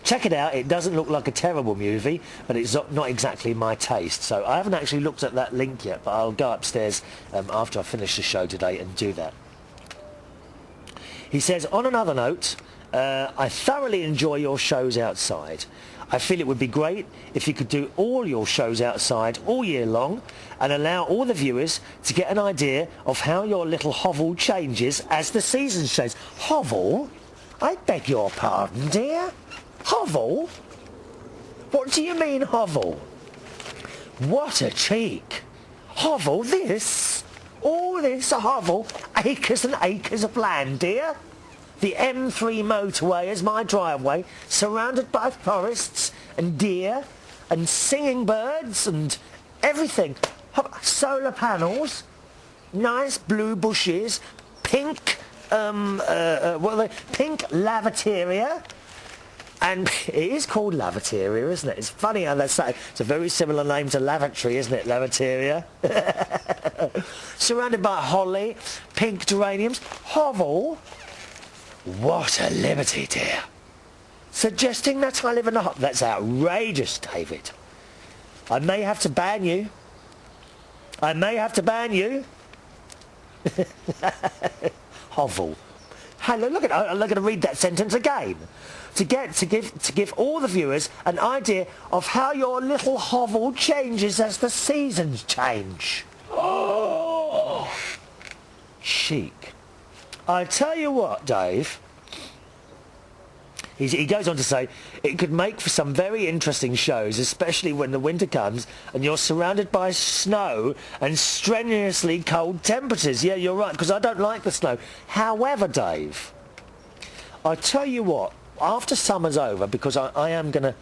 Check it out. It doesn't look like a terrible movie, but it's not exactly my taste. So I haven't actually looked at that link yet, but I'll go upstairs after I finish the show today and do that. He says, on another note, I thoroughly enjoy your shows outside. I feel it would be great if you could do all your shows outside all year long and allow all the viewers to get an idea of how your little hovel changes as the seasons change. Hovel? I beg your pardon, dear? Hovel? What do you mean, hovel? What a cheek. Hovel this? All this a hovel? Acres and acres of land, dear? The M3 motorway is my driveway, surrounded by forests and deer and singing birds and everything. Solar panels, nice blue bushes, pink, pink lavatoria. And it is called lavatoria, isn't it? It's funny how they say it's a very similar name to lavatory, isn't it? Lavatoria. Surrounded by holly, pink geraniums. Hovel. What a liberty, dear. Suggesting that I live in a hovel. That's outrageous, David. I may have to ban you. I may have to ban you. Hovel. Hello, look at. I'm going to read that sentence again. To give all the viewers an idea of how your little hovel changes as the seasons change. Oh! chic. I tell you what, Dave. He goes on to say, it could make for some very interesting shows, especially when the winter comes and you're surrounded by snow and strenuously cold temperatures. Yeah, you're right, because I don't like the snow. However, Dave, I tell you what, after summer's over, because I am going to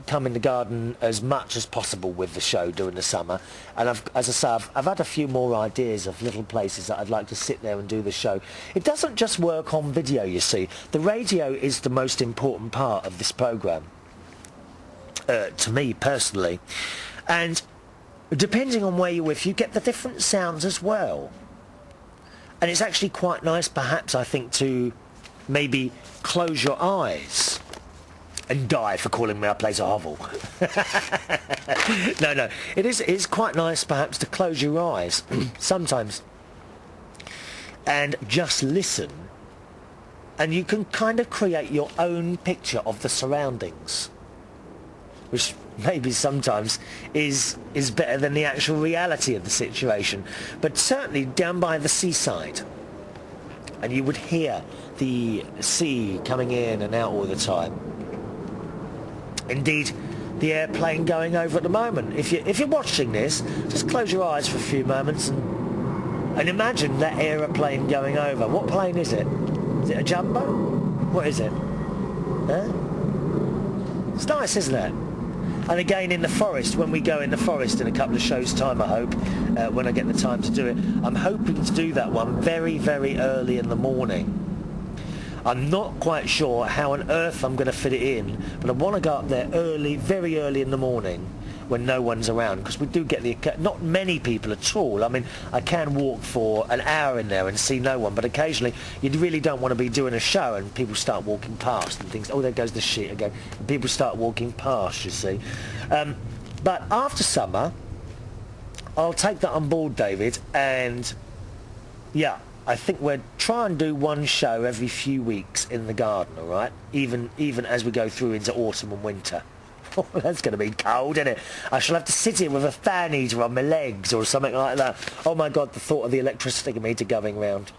come in the garden as much as possible with the show during the summer, and as I say, I've had a few more ideas of little places that I'd like to sit there and do the show. It doesn't just work on video, you see. The radio is the most important part of this programme, to me personally, and depending on where you're with, you get the different sounds as well, and it's actually quite nice, perhaps, I think, to maybe close your eyes and die for calling my place a hovel. No, it's quite nice perhaps to close your eyes sometimes and just listen, and you can kind of create your own picture of the surroundings, which maybe sometimes is better than the actual reality of the situation. But certainly down by the seaside, and you would hear the sea coming in and out all the time. Indeed, the airplane going over at the moment. If you're watching this, just close your eyes for a few moments and imagine that aeroplane going over. What plane is it? Is it a jumbo? What is it? Huh? It's nice, isn't it? And again, in the forest, when we go in the forest in a couple of shows' time, I hope, when I get the time to do it, I'm hoping to do that one very, very early in the morning. I'm not quite sure how on earth I'm going to fit it in, but I want to go up there early, very early in the morning when no one's around, because we do get not many people at all. I mean, I can walk for an hour in there and see no one, but occasionally you really don't want to be doing a show and people start walking past and things. Oh, there goes the sheet again. And people start walking past, you see. But after summer, I'll take that on board, David, and yeah, I think we'll try and do one show every few weeks in the garden, all right? Even as we go through into autumn and winter. Oh, that's going to be cold, isn't it? I shall have to sit here with a fan heater on my legs or something like that. Oh, my God, the thought of the electricity meter going round.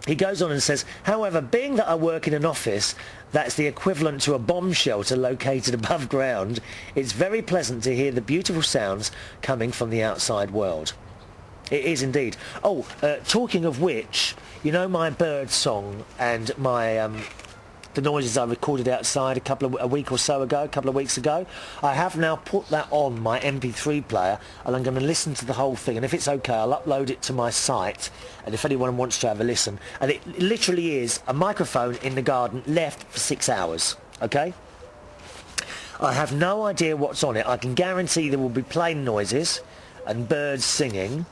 He goes on and says, however, being that I work in an office that's the equivalent to a bomb shelter located above ground, it's very pleasant to hear the beautiful sounds coming from the outside world. It is indeed. Oh, talking of which, you know my bird song and my the noises I recorded outside a week or so ago, a couple of weeks ago? I have now put that on my MP3 player, and I'm going to listen to the whole thing, and if it's okay, I'll upload it to my site, and if anyone wants to have a listen. And it literally is a microphone in the garden left for 6 hours, okay? I have no idea what's on it. I can guarantee there will be plane noises and birds singing,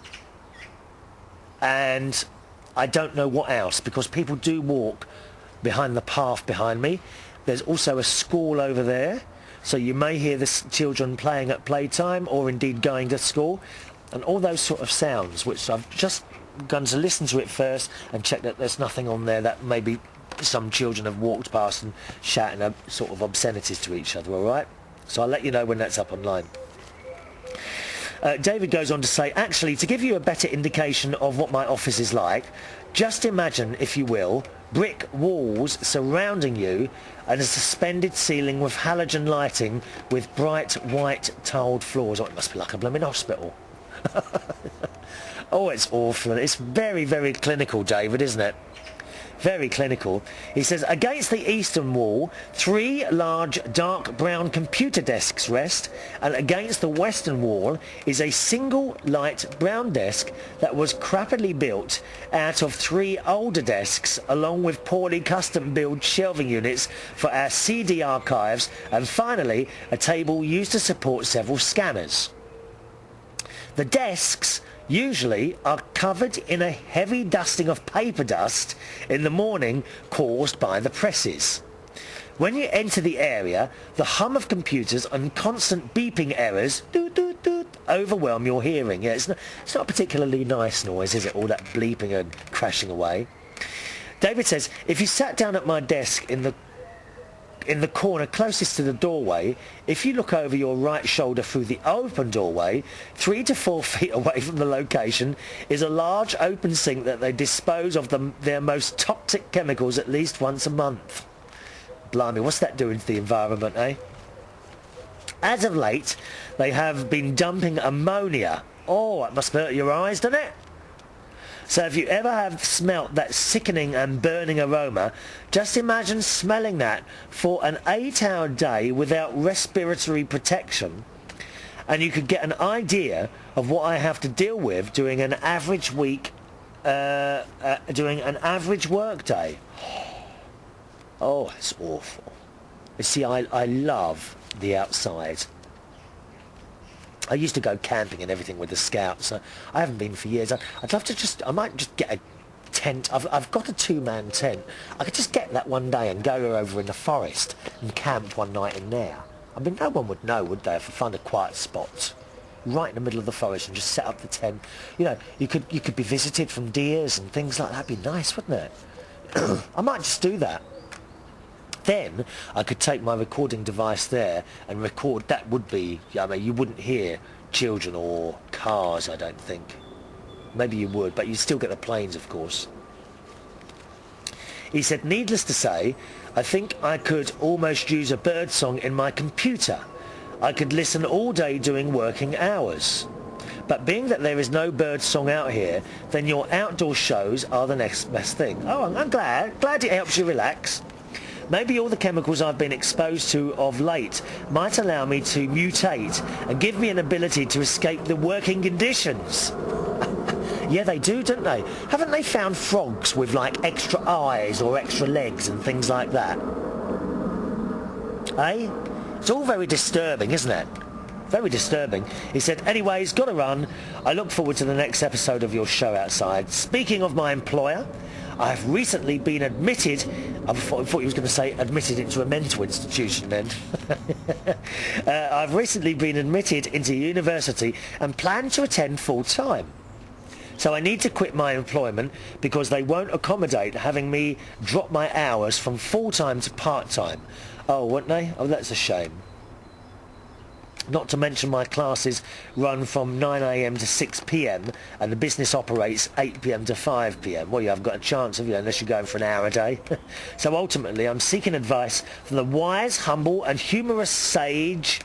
and I don't know what else, because people do walk behind the path behind me. There's also a school over there, so you may hear the children playing at playtime or indeed going to school, and all those sort of sounds, which I've just gone to listen to it first and check that there's nothing on there that maybe some children have walked past and shouting a sort of obscenities to each other, all right? So I'll let you know when that's up online. David goes on to say, actually, to give you a better indication of what my office is like, just imagine, if you will, brick walls surrounding you and a suspended ceiling with halogen lighting with bright white tiled floors. Oh, it must be like a blooming hospital. Oh, it's awful. It's very, very clinical, David, isn't it? Very clinical. He says, against the eastern wall, 3 large dark brown computer desks rest, and against the western wall is a single light brown desk that was crappily built out of 3 older desks, along with poorly custom-built shelving units for our CD archives, and finally, a table used to support several scanners. The desks usually are covered in a heavy dusting of paper dust in the morning caused by the presses. When you enter the area, the hum of computers and constant beeping errors doot, doot, doot, overwhelm your hearing. Yeah, it's not a particularly nice noise, is it? All that bleeping and crashing away. David says, if you sat down at my desk in the in the corner closest to the doorway, if you look over your right shoulder through the open doorway, 3 to 4 feet away from the location, is a large open sink that they dispose of their most toxic chemicals at least once a month. Blimey, what's that doing to the environment, eh? As of late, they have been dumping ammonia. Oh, that must hurt your eyes, doesn't it? So if you ever have smelt that sickening and burning aroma, just imagine smelling that for an 8-hour day without respiratory protection, and you could get an idea of what I have to deal with during an average week, during an average work day. Oh, it's awful. You see, I love the outside. I used to go camping and everything with the Scouts. I haven't been for years. I'd love to I might just get a tent. I've got a 2-man tent. I could just get that one day and go over in the forest and camp one night in there. I mean, no one would know, would they, if I find a quiet spot right in the middle of the forest and just set up the tent. You know, you could be visited from deers and things like that. That'd be nice, wouldn't it? I might just do that. Then I could take my recording device there and record. That would be, I mean, you wouldn't hear children or cars, I don't think. Maybe you would, but you'd still get the planes, of course. He said, needless to say, I think I could almost use a bird song in my computer. I could listen all day doing working hours. But being that there is no bird song out here, then your outdoor shows are the next best thing. Oh, I'm glad it helps you relax. Maybe all the chemicals I've been exposed to of late might allow me to mutate and give me an ability to escape the working conditions. Yeah, they do, don't they? Haven't they found frogs with, like, extra eyes or extra legs and things like that? Eh? It's all very disturbing, isn't it? Very disturbing. He said, anyways, gotta run. I look forward to the next episode of your show outside. Speaking of my employer, I've recently been admitted, I thought he was going to say admitted into a mental institution then. I've recently been admitted into university and plan to attend full-time. So I need to quit my employment because they won't accommodate having me drop my hours from full-time to part-time. Oh, won't they? Oh, that's a shame. Not to mention my classes run from 9 a.m. to 6 p.m. and the business operates 8 p.m. to 5 p.m. Well, you haven't got a chance, have you, unless you're going for an hour a day. So ultimately, I'm seeking advice from the wise, humble and humorous sage,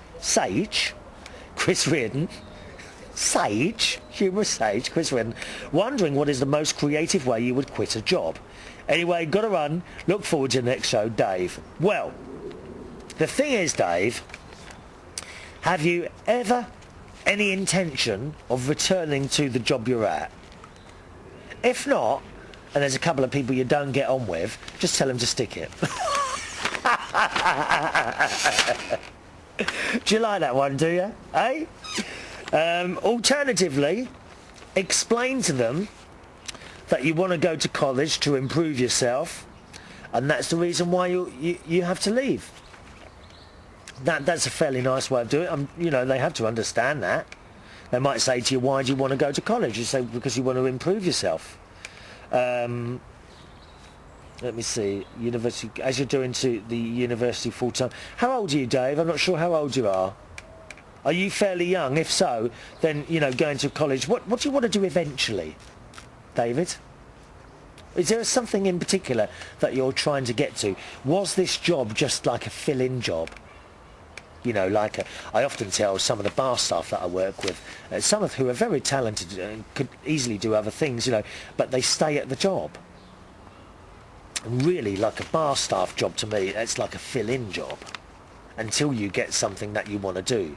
Chris Reardon. Humorous sage, Chris Reardon, wondering what is the most creative way you would quit a job. Anyway, gotta run. Look forward to the next show, Dave. Well, the thing is, Dave, have you ever any intention of returning to the job you're at? If not, and there's a couple of people you don't get on with, just tell them to stick it. Do you like that one, do you? Eh? Alternatively, explain to them that you want to go to college to improve yourself, and that's the reason why you have to leave. That's a fairly nice way of doing it. You know, they have to understand that. They might say to you, why do you want to go to college? You say, because you want to improve yourself. Let me see. University, as you're doing to the university full-time. How old are you, Dave? I'm not sure how old you are. Are you fairly young? If so, then, you know, going to college. What do you want to do eventually, David? Is there something in particular that you're trying to get to? Was this job just like a fill-in job? You know, like I often tell some of the bar staff that I work with, some of who are very talented and could easily do other things, you know, but they stay at the job. And really, like a bar staff job to me, it's like a fill-in job until you get something that you want to do.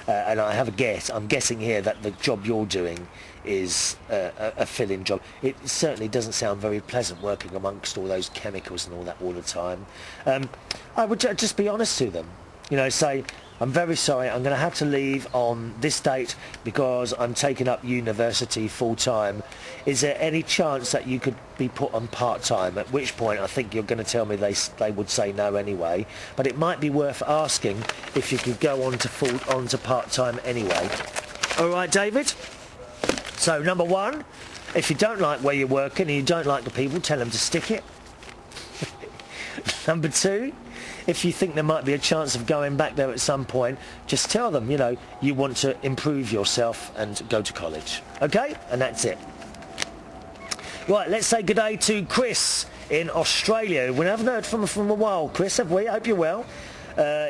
And I have a guess. I'm guessing here that the job you're doing is a fill-in job. It certainly doesn't sound very pleasant working amongst all those chemicals and all that all the time. I would just be honest to them. You know, say, I'm very sorry, I'm going to have to leave on this date because I'm taking up university full-time. Is there any chance that you could be put on part-time? At which point I think you're going to tell me they would say no anyway. But it might be worth asking if you could go on to part-time anyway. All right, David? So, number one, if you don't like where you're working and you don't like the people, tell them to stick it. Number two, if you think there might be a chance of going back there at some point, just tell them, you know, you want to improve yourself and go to college. Okay? And that's it. Right, let's say good day to Chris in Australia. We haven't heard from a while, Chris, have we? I hope you're well.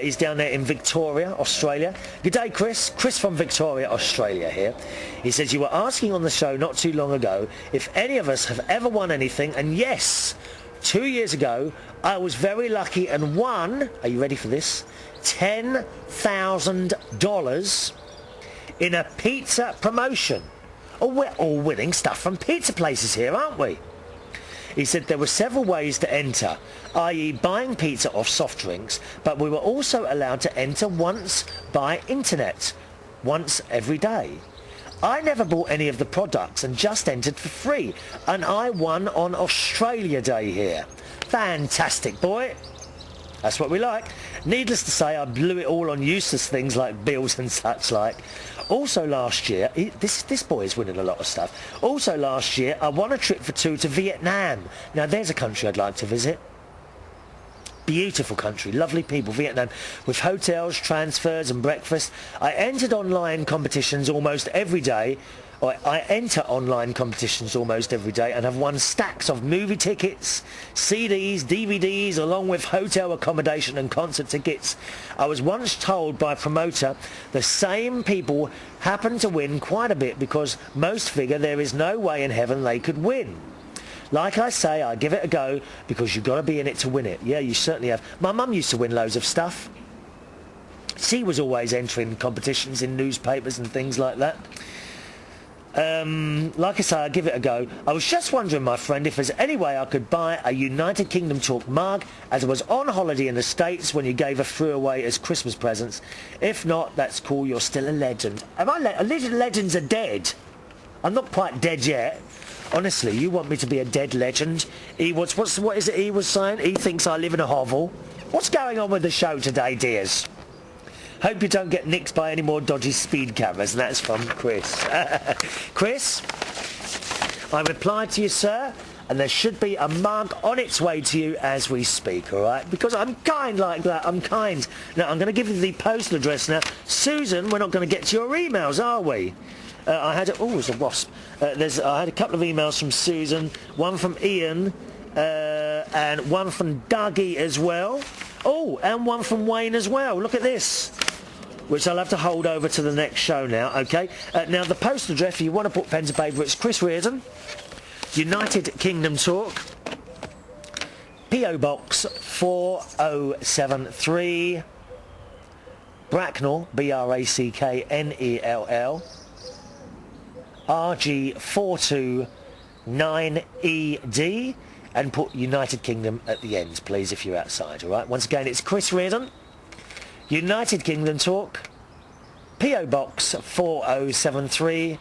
He's down there in Victoria, Australia. Good day, Chris. Chris from Victoria, Australia here. He says, you were asking on the show not too long ago if any of us have ever won anything, and yes, 2 years ago, I was very lucky and won, are you ready for this, $10,000 in a pizza promotion. Oh, we're all winning stuff from pizza places here, aren't we? He said there were several ways to enter, i.e. buying pizza off soft drinks, but we were also allowed to enter once by internet, once every day. I never bought any of the products and just entered for free, and I won on Australia Day here. Fantastic, boy. That's what we like. Needless to say, I blew it all on useless things like bills and such like. Also last year, this boy is winning a lot of stuff. Also last year, I won a trip for 2 to Vietnam. Now there's a country I'd like to visit. Beautiful country, lovely people, Vietnam, with hotels, transfers and breakfast. I entered online competitions almost every day. I enter online competitions almost every day and have won stacks of movie tickets, CDs, DVDs, along with hotel accommodation and concert tickets. I was once told by a promoter the same people happen to win quite a bit because most figure there is no way in heaven they could win. Like I say, I give it a go because you've got to be in it to win it. Yeah, you certainly have. My mum used to win loads of stuff. She was always entering competitions in newspapers and things like that. Like I say, I give it a go. I was just wondering, my friend, if there's any way I could buy a United Kingdom Talk mug, as I was on holiday in the States when you gave a few away as Christmas presents. If not, that's cool. You're still a legend. Am I legends are dead? I'm not quite dead yet. Honestly, you want me to be a dead legend? What is it he was saying? He thinks I live in a hovel. What's going on with the show today, dears? Hope you don't get nicked by any more dodgy speed cameras. And that's from Chris. Chris, I replied to you, sir, and there should be a mug on its way to you as we speak, all right? Because I'm kind like that. I'm kind. Now, I'm going to give you the postal address now. Susan, we're not going to get to your emails, are we? I had it's a wasp. I had a couple of emails from Susan, one from Ian, and one from Dougie as well. Oh, and one from Wayne as well. Look at this, which I'll have to hold over to the next show now, okay? Now, the postal address, if you want to put pen to paper, it's Chris Reardon, United Kingdom Talk, P.O. Box 4073, Bracknell, Bracknell, RG429ED, and put United Kingdom at the end, please, if you're outside, all right? Once again, it's Chris Reardon, United Kingdom Talk, P.O. Box 4073,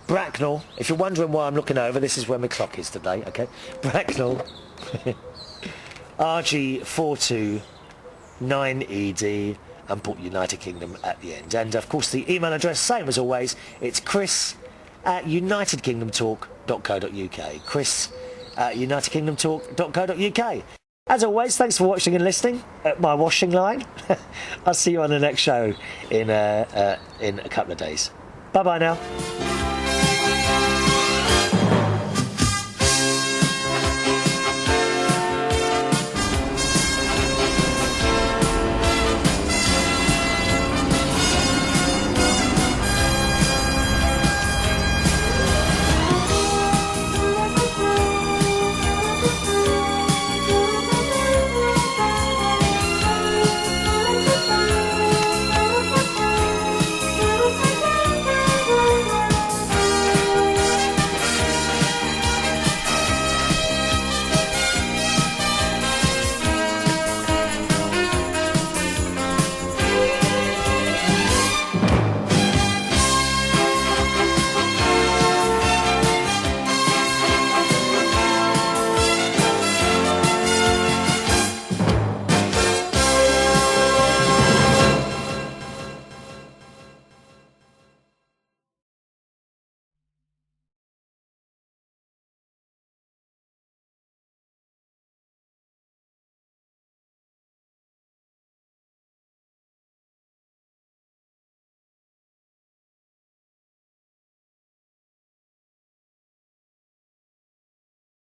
Bracknell. If you're wondering why I'm looking over, this is where my clock is today, okay? Bracknell, RG429ED, and put United Kingdom at the end. And, of course, the email address, same as always, it's chris@unitedkingdomtalk.co.uk. chris@unitedkingdomtalk.co.uk. As always, thanks for watching and listening at my washing line. I'll see you on the next show in a couple of days. Bye-bye now.